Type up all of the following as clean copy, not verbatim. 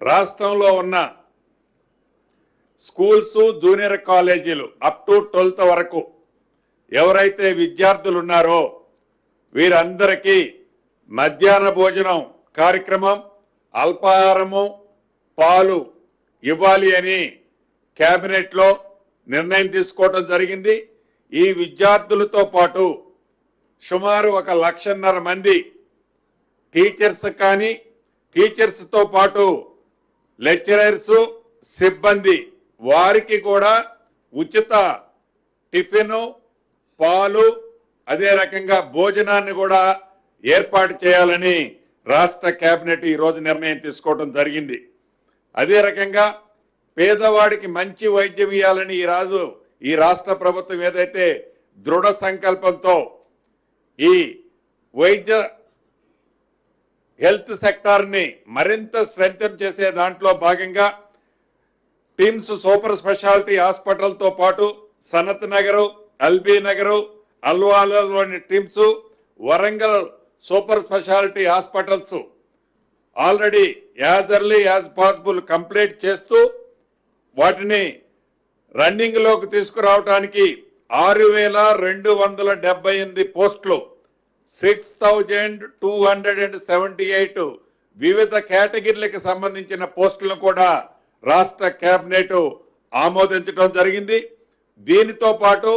రాష్ట్రంలో ఉన్న schools junior కాలేజీలు అప్ టు 12th వరకు ఎవరైతే విద్యార్థులు ఉన్నారో వీరందరికీ మధ్యాహ్న భోజనం కార్యక్రమం అల్పాహారము పాలు ఇవ్వాలి అని కేబినెట్లో నిర్ణయం తీసుకోవడం జరిగింది. ఈ విద్యార్థులతో పాటు సుమారు 1,50,000 మంది టీచర్స్ కానీ టీచర్స్తో పాటు లెక్చరర్స్ సిబ్బంది వారికి కూడా ఉచిత టిఫిన్ పాలు అదే రకంగా భోజనాన్ని కూడా ఏర్పాటు చేయాలని రాష్ట్ర కేబినెట్ ఈరోజు నిర్ణయం తీసుకోవడం జరిగింది. అదే రకంగా పేదవాడికి మంచి వైద్యం ఇవ్వాలని ఈ రాష్ట్ర ప్రభుత్వం ఏదైతే దృఢ సంకల్పంతో ఈ వైద్య హెల్త్ సెక్టార్ని మరింత స్ట్రెంథెన్ చేసే దాంట్లో భాగంగా టిమ్స్ సూపర్ స్పెషాలిటీ హాస్పిటల్తో పాటు సనత్ నగరు ఎల్బీ నగరు అల్వాలలోని TIMS Warangal super speciality hospitals already as early as possible complete చేస్తూ వాటిని రన్నింగ్లోకి తీసుకురావడానికి 6,278 పోస్టులు 6,278 వివిధ కేటగిరీలకు సంబంధించిన పోస్టులను కూడా రాష్ట్ర కేబినెట్ ఆమోదించడం జరిగింది. దీనితో పాటు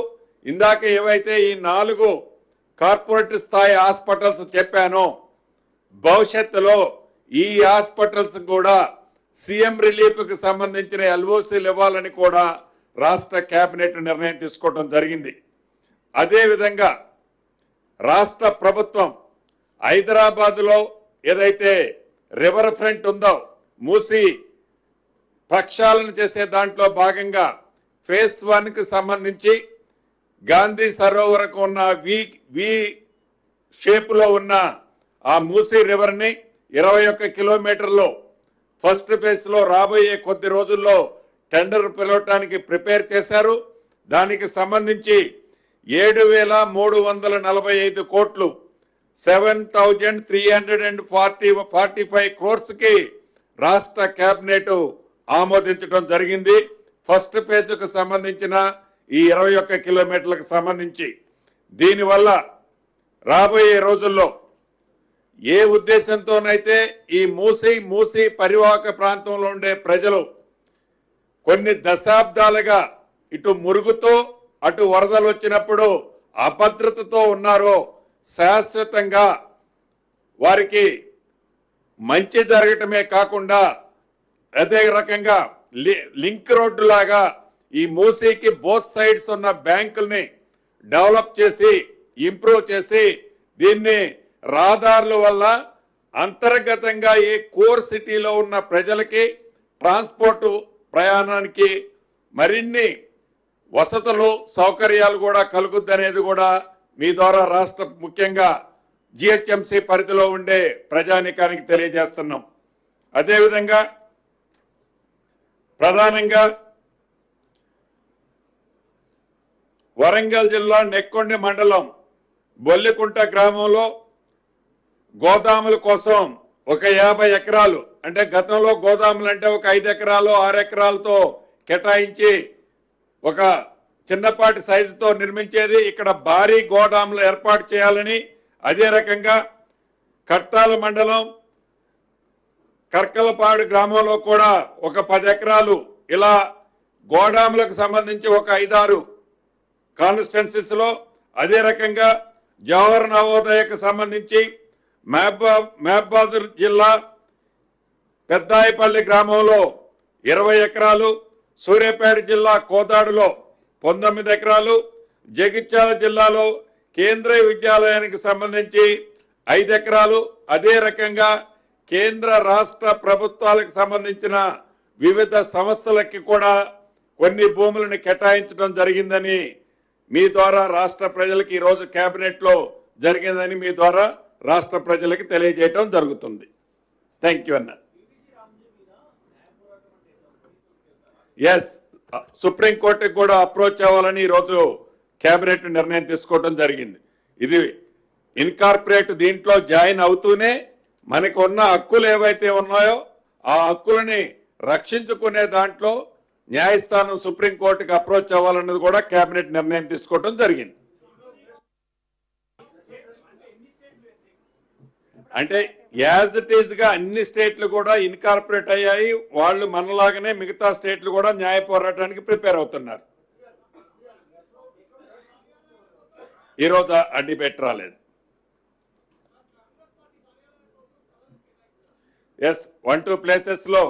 ఇందాక ఏవైతే ఈ 4 కార్పొరేట్ స్థాయి హాస్పిటల్స్ చెప్పానో భవిష్యత్తులో ఈ హాస్పిటల్స్ కూడా సీఎం రిలీఫ్కి సంబంధించిన ఎల్ఓసీలు ఇవ్వాలని కూడా రాష్ట్ర కేబినెట్ నిర్ణయం తీసుకోవడం జరిగింది. అదేవిధంగా రాష్ట్ర ప్రభుత్వం హైదరాబాద్లో ఏదైతే రివర్ ఫ్రంట్ ఉందో మూసి ప్రక్షాళన చేసే దాంట్లో భాగంగా ఫేజ్ 1కి సంబంధించి గాంధీ సరోవరకు ఉన్న వి షేపులో ఉన్న ఆ మూసీ రివర్ని 21 కిలోమీటర్లు ఫస్ట్ ఫేజ్లో రాబోయే కొద్ది రోజుల్లో టెండర్ పిలవటానికి ప్రిపేర్ చేశారు. దానికి సంబంధించి 7,345 కోట్లు 7,345 క్రోర్స్కి రాష్ట్ర కేబినెట్ ఆమోదించడం జరిగింది. ఫస్ట్ ఫేజ్కు సంబంధించిన ఈ 21 కిలోమీటర్లకు సంబంధించి దీనివల్ల రాబోయే రోజుల్లో ఏ ఉద్దేశంతోనైతే ఈ మూసీ పరివాహక ప్రాంతంలో ఉండే ప్రజలు కొన్ని దశాబ్దాలుగా ఇటు మురుగుతో అటు వరదలు వచ్చినప్పుడు అభద్రతతో ఉన్నారో శాశ్వతంగా వారికి మంచి జరగటమే కాకుండా అదే రకంగా లింక్ రోడ్డు లాగా ఈ మూసీకి బోత్ సైడ్స్ ఉన్న బ్యాంకుల్ని డెవలప్ చేసి ఇంప్రూవ్ చేసి దీన్ని రహదారుల వల్ల అంతర్గతంగా ఈ కోర్ సిటీలో ఉన్న ప్రజలకి ట్రాన్స్పోర్ట్ ప్రయాణానికి మరిన్ని వసతులు సౌకర్యాలు కూడా కలుగుద్దనేది కూడా మీ ద్వారా రాష్ట్ర ముఖ్యంగా జిహెచ్ఎంసీ పరిధిలో ఉండే ప్రజానీకానికి తెలియజేస్తున్నాం. అదేవిధంగా ప్రధానంగా వరంగల్ జిల్లా నెక్కొండ మండలం బొల్లికుంట గ్రామంలో గోదాముల కోసం ఒక 50 ఎకరాలు అంటే గతంలో గోదాములు అంటే ఒక 5 ఎకరాలు 6 ఎకరాలతో కేటాయించి ఒక చిన్నపాటి సైజుతో నిర్మించేది. ఇక్కడ భారీ గోదాములు ఏర్పాటు చేయాలని అదే రకంగా కట్టాల మండలం కర్కలపాడు గ్రామంలో కూడా ఒక 10 ఎకరాలు ఇలా గోదాములకు సంబంధించి ఒక 5-6 కాన్స్టిట్యున్సీస్ లో అదే రకంగా జవహర్ నవోదయకు సంబంధించి మహబూబాబాద్ జిల్లా పెద్దాయిపల్లి గ్రామంలో 20 ఎకరాలు, సూర్యాపేట జిల్లా కోదాడులో 19 ఎకరాలు, జగిత్యాల జిల్లాలో కేంద్రీయ విద్యాలయానికి సంబంధించి 5 ఎకరాలు, అదే రకంగా కేంద్ర రాష్ట్ర ప్రభుత్వాలకు సంబంధించిన వివిధ సంస్థలకి కూడా కొన్ని భూములను కేటాయించడం జరిగిందని మీ ద్వారా రాష్ట్ర ప్రజలకు ఈరోజు కేబినెట్లో జరిగిందని మీ ద్వారా రాష్ట్ర ప్రజలకు తెలియజేయడం జరుగుతుంది. థ్యాంక్ యూ అన్న. ఎస్, సుప్రీంకోర్టుకి కూడా అప్రోచ్ అవ్వాలని ఈరోజు కేబినెట్ నిర్ణయం తీసుకోవడం జరిగింది. ఇది ఇన్కార్పొరేట్ దీంట్లో జాయిన్ అవుతూనే మనకు ఉన్న హక్కులు ఏవైతే ఉన్నాయో ఆ హక్కులని రక్షించుకునే దాంట్లో న్యాయస్థానం సుప్రీంకోర్టుకి అప్రోచ్ అవ్వాలన్నది కూడా కేబినెట్ నిర్ణయం తీసుకోవడం జరిగింది. అంటే యాజ్ ఇట్ ఈజ్ గా అన్ని స్టేట్లు కూడా ఇన్కార్పొరేట్ అయ్యాయి. వాళ్ళు మనలాగానే మిగతా స్టేట్లు కూడా న్యాయ పోరాటానికి ప్రిపేర్ అవుతున్నారు. ఈరోజు ఆ డిబేట్ రాలేదు. ఎస్ 1-2 ప్లేసెస్ లో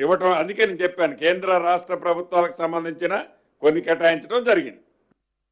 ఇవ్వటం, అందుకే నేను చెప్పాను కేంద్ర రాష్ట్ర ప్రభుత్వాలకు సంబంధించిన కొన్ని కేటాయించడం జరిగింది.